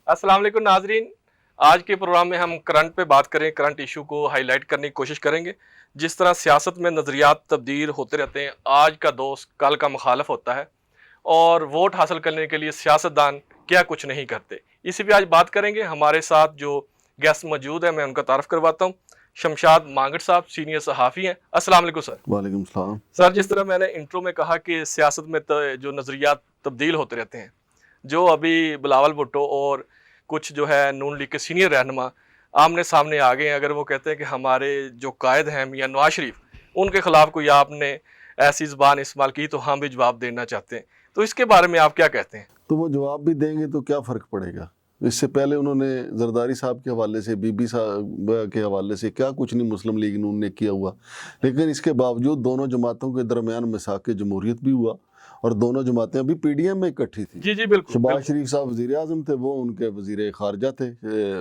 अस्सलाम वालेकुम नाजरीन। आज के प्रोग्राम में हम करंट पे बात करें, करंट इशू को हाईलाइट करने की कोशिश करेंगे। जिस तरह सियासत में नज़रियात तब्दील होते रहते हैं, आज का दोस्त कल का मुखालफ होता है और वोट हासिल करने के लिए सियासतदान क्या कुछ नहीं करते। इसी पे आज बात करेंगे। हमारे साथ जो गेस्ट मौजूद है, मैं उनका तारफ़ करवाता हूँ। शमशाद मांगड़ साहब सीनियर सहाफ़ी हैं। अस्सलाम वालेकुम सर। वालेकुम सलाम। सर, जिस तरह मैंने इंट्रो में कहा कि सियासत में जो नज़रियात तब्दील होते रहते हैं, जो अभी बिलावल भुट्टो और कुछ जो है नून लीग के सीनियर रहनुमा आमने सामने आ गए हैं। अगर वो कहते हैं कि हमारे जो कायद हैं मियां नवाज शरीफ, उनके खिलाफ कोई आपने ऐसी ज़बान इस्तेमाल की तो हम भी जवाब देना चाहते हैं, तो इसके बारे में आप क्या कहते हैं? तो वो जवाब भी देंगे तो क्या फ़र्क पड़ेगा। इससे पहले उन्होंने जरदारी साहब के हवाले से, बीबी साहब के हवाले से क्या कुछ नहीं मुस्लिम लीग नून ने किया हुआ, लेकिन इसके बावजूद दोनों जमातों के दरमियान मिसाक जमहूरियत भी हुआ और दोनों जमातें अभी पीडीएम में इकट्ठी थी। जी बिल्कुल। शहबाज शरीफ साहब वज़ीर आज़म थे, वो उनके वज़ीर ख़ारजा थे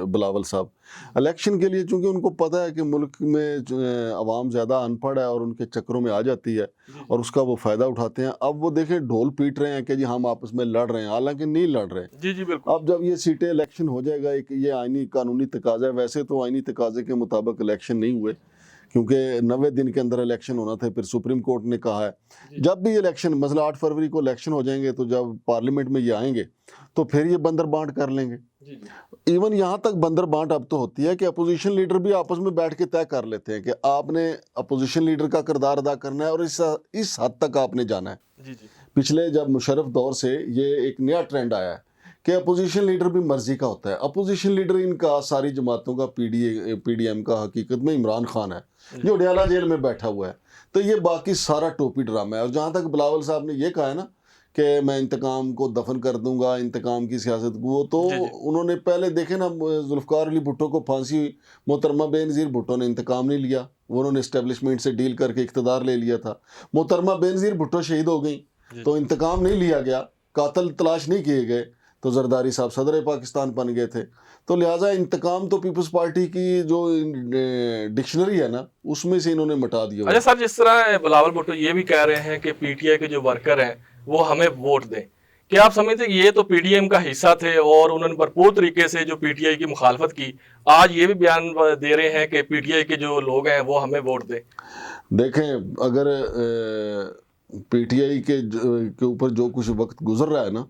बिलावल साहब। इलेक्शन के लिए चूँकि उनको पता है कि मुल्क में आवाम ज़्यादा अनपढ़ है और उनके चक्करों में आ जाती है और उसका वो फ़ायदा उठाते हैं। अब वो देखें ढोल पीट रहे हैं कि जी हम आपस में लड़ रहे हैं, हालांकि नहीं लड़ रहे। जी बिल्कुल। अब जब ये सीटें इलेक्शन हो जाएगा, एक ये आइनी कानूनी तकाजा है। वैसे तो आइनी तकाजे के मुताबिक इलेक्शन नहीं हुए क्योंकि 90 दिन के अंदर इलेक्शन होना था। फिर सुप्रीम कोर्ट ने कहा है जब भी इलेक्शन, मसला 8 फरवरी को इलेक्शन हो जाएंगे तो जब पार्लियामेंट में ये आएंगे तो फिर ये बंदर बांट कर लेंगे। इवन यहाँ तक बंदर बांट अब तो होती है कि अपोजिशन लीडर भी आपस में बैठ के तय कर लेते हैं कि आपने अपोजिशन लीडर का किरदार अदा करना है और इस हद तक आपने जाना है। पिछले जब मुशर्रफ दौर से ये एक नया ट्रेंड आया है कि अपोजिशन लीडर भी मर्जी का होता है। अपोजिशन लीडर इनका सारी जमातों का पीडीएम का हकीकत में इमरान खान है जो अडयाला जेल में बैठा हुआ है। तो ये बाकी सारा टोपी ड्रामा है। और जहाँ तक बिलावल साहब ने ये कहा है ना कि मैं इंतकाम को दफन कर दूंगा, इंतकाम की सियासत, वो तो उन्होंने पहले देखे ना, जुल्फ़िकार अली भुट्टो को फांसी हुई, मोहतरमा बेनज़ीर भुट्टो ने इंतकाम नहीं लिया, उन्होंने इस्टेब्लिशमेंट से डील करके इक़्तिदार ले लिया था। मोहतरमा बेनज़ीर भुट्टो शहीद हो गई तो इंतकाम नहीं लिया गया, कातिल तलाश नहीं किए गए, तो जरदारी साहब सदर पाकिस्तान बन गए थे। तो लिहाजा इंतकाम तो पीपल्स पार्टी की जो डिक्शनरी है ना, उसमें से इन्होंने मिटा दिया। अच्छा सर, जिस तरह बिलावल भुट्टो ये भी कह रहे हैं कि पीटीआई के जो वर्कर हैं वो हमें वोट दें, क्या आप समझते हैं कि ये तो पीडीएम का हिस्सा थे और उन्होंने भरपूर तरीके से जो पीटीआई की मुखालफत की, आज ये भी बयान दे रहे हैं कि पीटीआई के जो लोग हैं वो हमें वोट दें? देखें, अगर पीटीआई के ऊपर जो कुछ वक्त गुजर रहा है ना,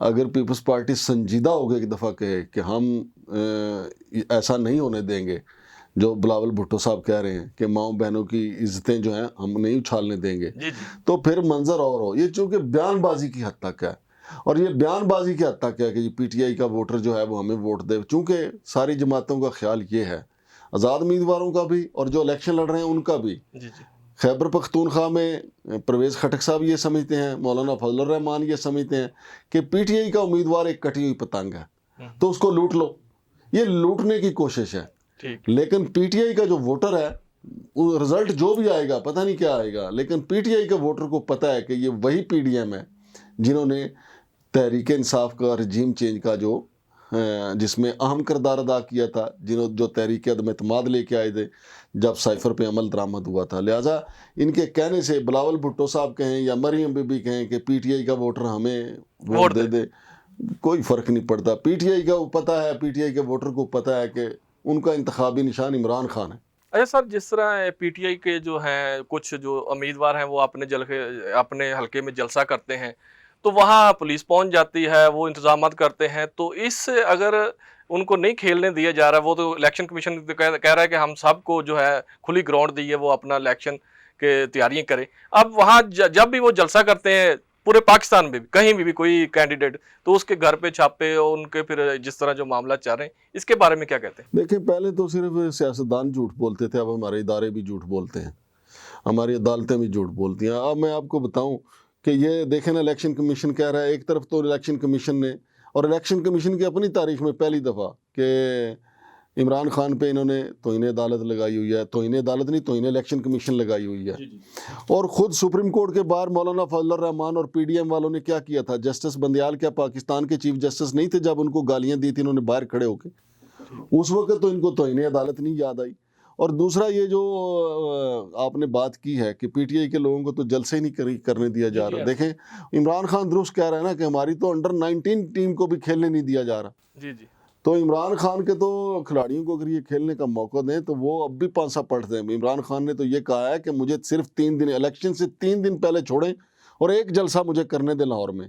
अगर पीपल्स पार्टी संजीदा हो गई एक दफ़ा कहे कि हम ऐसा नहीं होने देंगे जो बिलावल भुट्टो साहब कह रहे हैं कि माओ बहनों की इज्जतें जो हैं हम नहीं उछालने देंगे, तो फिर मंजर और हो। ये चूँकि बयानबाजी की हद तक है और ये बयानबाजी की हद तक है कि पीटीआई का वोटर जो है वो हमें वोट दे, चूँकि सारी जमातों का ख्याल ये है, आज़ाद उम्मीदवारों का भी और जो इलेक्शन लड़ रहे हैं उनका भी। खैबर पख्तूनख्वा में परवेज़ खटक साहब ये समझते हैं, मौलाना फजल रहमान ये समझते हैं कि पीटीआई का उम्मीदवार एक कटी हुई पतंग है तो उसको लूट लो। ये लूटने की कोशिश है। लेकिन पीटीआई का जो वोटर है, रिजल्ट जो भी आएगा पता नहीं क्या आएगा, लेकिन पीटीआई के वोटर को पता है कि ये वही पीडीएम है जिन्होंने तहरीक इंसाफ का रजीम चेंज का जो जिसमें अहम किरदार अदा किया था, जो तहरीक अदम एतमाद लेके आए थे जब साइफर पे अमल दरामद हुआ था। लिहाजा इनके कहने से बिलावल भुट्टो साहब कहें या मरियम बीबी कहें कि पीटीआई का वोटर हमें वोट दे, कोई फ़र्क नहीं पड़ता। पीटीआई का पता है, पीटीआई के वोटर को पता है कि उनका इंतखाबी निशान इमरान खान है। अच्छा सर, जिस तरह पीटीआई के जो हैं कुछ जो उम्मीदवार हैं वो अपने हलके में जलसा करते हैं तो वहाँ पुलिस पहुँच जाती है, वो इंतजामात करते हैं, तो इससे अगर उनको नहीं खेलने दिया जा रहा, वो तो इलेक्शन कमीशन कह रहा है कि हम सबको जो है खुली ग्राउंड दी है, वो अपना इलेक्शन के तैयारियां करें। अब वहाँ जब भी वो जलसा करते हैं पूरे पाकिस्तान में भी कहीं भी कोई कैंडिडेट, तो उसके घर पे छापे और उनके फिर जिस तरह जो मामला चल रहे हैं, इसके बारे में क्या कहते हैं? देखिए, पहले तो सिर्फ सियासतदान झूठ बोलते थे, अब हमारे इदारे भी झूठ बोलते हैं, हमारी अदालतें भी झूठ बोलती हैं। अब मैं आपको बताऊं कि ये देखें ना, इलेक्शन कमीशन कह रहा है, एक तरफ तो इलेक्शन कमीशन ने, और इलेक्शन कमीशन की अपनी तारीख में पहली दफ़ा कि इमरान खान पे इन्होंने तौहीन अदालत लगाई हुई है, तौहीन अदालत नहीं, तौहीन इलेक्शन कमीशन लगाई हुई है। और ख़ुद सुप्रीम कोर्ट के बाहर मौलाना फजल रहमान और पीडीएम वालों ने क्या किया था, जस्टिस बंदियाल क्या पाकिस्तान के चीफ जस्टिस नहीं थे जब उनको गालियाँ दी थी इन्होंने बाहर खड़े होकर? उस वक्त तो इनको तौहीन अदालत नहीं याद आई। اور دوسرا یہ جو آپ نے بات کی ہے کہ پی ٹی آئی کے لوگوں کو تو جلسے ہی نہیں کرنے دیا جا رہا. دیکھیں عمران خان درست کہہ رہا ہے نا کہ ہماری تو انڈر 19 ٹیم کو بھی کھیلنے نہیں دیا جا رہا. جی جی. تو عمران خان کے تو کھلاڑیوں کو اگر یہ کھیلنے کا موقع دیں تو وہ اب بھی پانسا پڑھتے ہیں. عمران خان نے تو یہ کہا ہے کہ مجھے صرف 3 دن الیکشن سے 3 دن پہلے چھوڑیں اور ایک جلسہ مجھے کرنے دیں لاہور میں,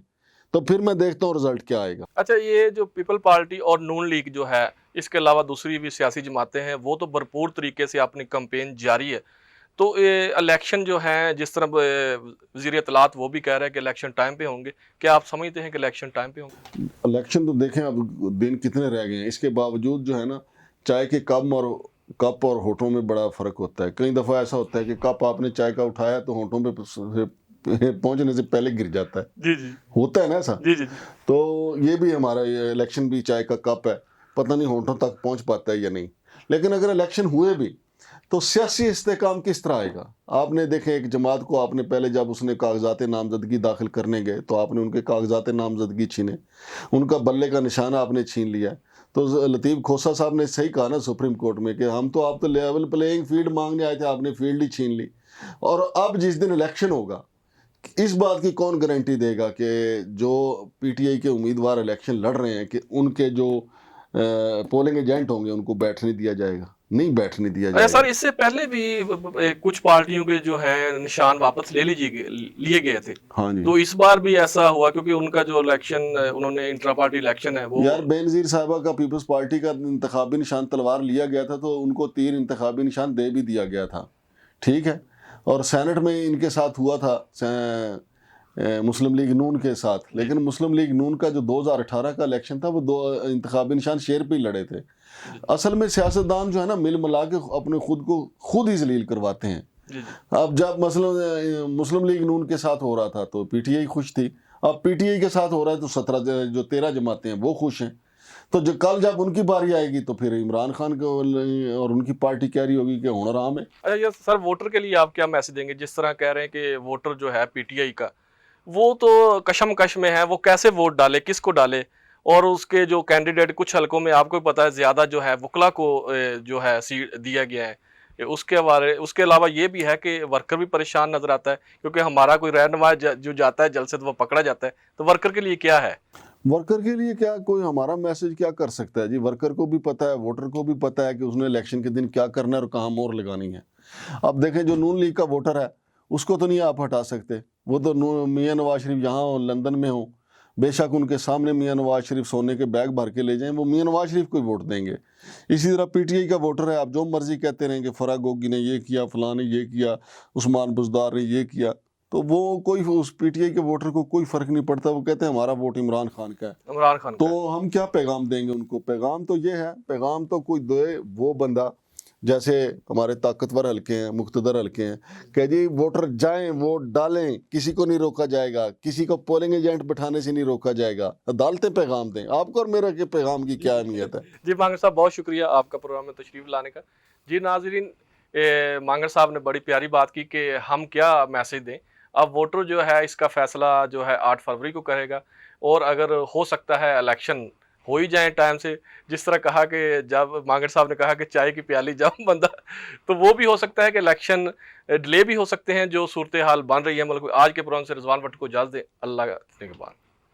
تو پھر میں دیکھتا ہوں رزلٹ کیا آئے گا. اچھا, یہ جو پیپل پارٹی اور نون لیگ جو ہے, اس کے علاوہ دوسری بھی سیاسی جماعتیں ہیں, وہ تو بھرپور طریقے سے اپنی کمپین جاری ہے. تو الیکشن جو ہیں, جس طرح وزیر اطلاعات وہ بھی کہہ رہے ہیں کہ الیکشن ٹائم پہ ہوں گے, کیا آپ سمجھتے ہیں کہ الیکشن ٹائم پہ ہوں گے؟ الیکشن تو دیکھیں اب دن کتنے رہ گئے ہیں, اس کے باوجود جو ہے نا چائے کے کپ اور ہونٹوں میں بڑا فرق ہوتا ہے. کئی دفعہ ایسا ہوتا ہے کہ کپ آپ نے چائے کا اٹھایا تو ہونٹوں پہ پہنچنے سے پہلے گر جاتا ہے. جی جی, ہوتا ہے نا ایسا. جی جی. تو یہ بھی ہمارا الیکشن بھی چائے کا کپ ہے, پتہ نہیں ہونٹوں تک پہنچ پاتا ہے یا نہیں. لیکن اگر الیکشن ہوئے بھی تو سیاسی استحکام کس طرح آئے گا؟ آپ نے دیکھیں ایک جماعت کو آپ نے پہلے جب اس نے کاغذات نامزدگی داخل کرنے گئے تو آپ نے ان کے کاغذات نامزدگی چھینے, ان کا بلے کا نشانہ آپ نے چھین لیا. تو لطیف کھوسہ صاحب نے صحیح کہا نا سپریم کورٹ میں کہ ہم تو آپ تو لیول پلینگ فیلڈ مانگنے آئے تھے, آپ نے فیلڈ ہی چھین لی. اور اب جس دن الیکشن ہوگا اس بات کی کون گارنٹی دے گا کہ جو پی ٹی آئی کے امیدوار الیکشن لڑ رہے ہیں کہ ان کے جو پولنگ ایجنٹ ہوں گے ان کو بیٹھنے دیا جائے گا؟ نہیں بیٹھنے دیا جائے گا. سر, اس سے پہلے بھی کچھ پارٹیوں کے جو ہیں نشان واپس لیے گئے تھے. ہاں جی. تو اس بار بھی ایسا ہوا کیونکہ ان کا جو الیکشن انہوں نے انٹرا پارٹی الیکشن ہے وہ, یار بے نظیر صاحبہ کا پیپلز پارٹی کا انتخابی نشان تلوار لیا گیا تھا تو ان کو 3 انتخابی نشان دے بھی دیا گیا تھا. ٹھیک ہے. اور سینٹ میں ان کے ساتھ ہوا تھا مسلم لیگ نون کے ساتھ, لیکن مسلم لیگ نون کا جو 2018 کا الیکشن تھا وہ 2 انتخابی نشان شیر پہ ہی لڑے تھے. اصل میں سیاستدان جو ہے نا مل ملا کے اپنے خود کو خود ہی ذلیل کرواتے ہیں. اب جب مثلا مسلم لیگ نون کے ساتھ ہو رہا تھا تو پی ٹی آئی خوش تھی, اب پی ٹی آئی کے ساتھ ہو رہا ہے تو 13 جماعتیں ہیں وہ خوش ہیں. تو جو کل جب ان کی باری آئے گی تو پھر عمران خان کو اور ان کی پارٹی کہہ رہی ہوگی کہ ہنر عام ہے. اچھا یہ سر, ووٹر کے لیے آپ کیا میسج دیں گے؟ جس طرح کہہ رہے ہیں کہ ووٹر جو ہے پی ٹی آئی کا وہ تو کشمکش میں ہے, وہ کیسے ووٹ ڈالے, کس کو ڈالے, اور اس کے جو کینڈیڈیٹ کچھ حلقوں میں آپ کو پتا ہے زیادہ جو ہے وکلا کو جو ہے سیٹ دیا گیا ہے. اس کے علاوہ یہ بھی ہے کہ ورکر بھی پریشان نظر آتا ہے کیونکہ ہمارا کوئی رہنما جو جاتا ہے جلسے تو وہ پکڑا جاتا ہے. تو ورکر کے لیے کیا ہے؟ ورکر کے لیے کیا کوئی ہمارا میسج کیا کر سکتا ہے جی؟ ورکر کو بھی پتہ ہے, ووٹر کو بھی پتہ ہے کہ اس نے الیکشن کے دن کیا کرنا ہے اور کہاں مور لگانی ہے. اب دیکھیں جو نون لیگ کا ووٹر ہے اس کو تو نہیں آپ ہٹا سکتے. وہ تو میاں نواز شریف یہاں لندن میں ہوں, بے شک ان کے سامنے میاں نواز شریف سونے کے بیگ بھر کے لے جائیں, وہ میاں نواز شریف کو ہی ووٹ دیں گے. اسی طرح پی ٹی آئی کا ووٹر ہے, آپ جو مرضی کہتے رہیں کہ فرا گوگی نے یہ کیا, فلاں نے یہ کیا, عثمان بزدار نے یہ کیا, تو وہ کوئی اس پی ٹی آئی کے ووٹر کو کوئی فرق نہیں پڑتا. وہ کہتے ہیں ہمارا ووٹ عمران خان کا ہے. عمران خان تو ہم کیا پیغام دیں گے ان کو؟ پیغام تو یہ ہے, پیغام تو کوئی دے وہ بندہ جیسے ہمارے طاقتور حلقے ہیں, مقتدر حلقے ہیں, کہ جی ووٹر جائیں ووٹ ڈالیں, کسی کو نہیں روکا جائے گا, کسی کو پولنگ ایجنٹ بٹھانے سے نہیں روکا جائے گا. عدالتیں پیغام دیں. آپ کو اور میرا کہ پیغام کی کیا اہمیت ہے؟ جی مانگر صاحب بہت شکریہ آپ کا پروگرام میں تشریف لانے کا. جی ناظرین, مانگر صاحب نے بڑی پیاری بات کی کہ ہم کیا میسج دیں. اب ووٹر جو ہے اس کا فیصلہ جو ہے 8 فروری کو کرے گا, اور اگر ہو سکتا ہے الیکشن ہو ہی جائیں ٹائم سے. جس طرح کہا کہ جب مانگر صاحب نے کہا کہ چائے کی پیالی جب بندہ, تو وہ بھی ہو سکتا ہے کہ الیکشن ڈیلے بھی ہو سکتے ہیں جو صورتحال بن رہی ہے ملک میں. آج کے پروگرام سے رضوان بٹ کو اجازت دیں. اللہ کا نگہبان.